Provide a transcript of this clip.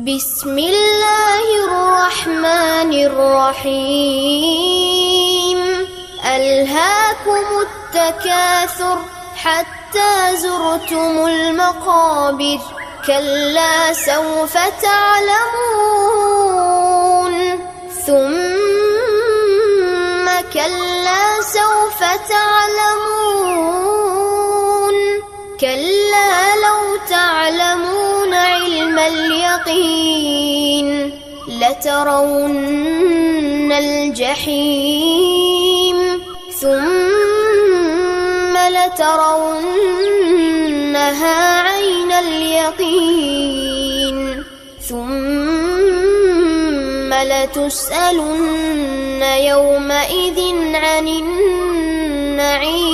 بسم الله الرحمن الرحيم. ألهاكم التكاثر حتى زرتم المقابر، كلا سوف تعلمون ثم كلا سوف تعلمون، كلا لو تعلمون علم اليقين لترون الجحيم ثم لترونها عين اليقين ثم لتسألن يومئذ عن النعيم.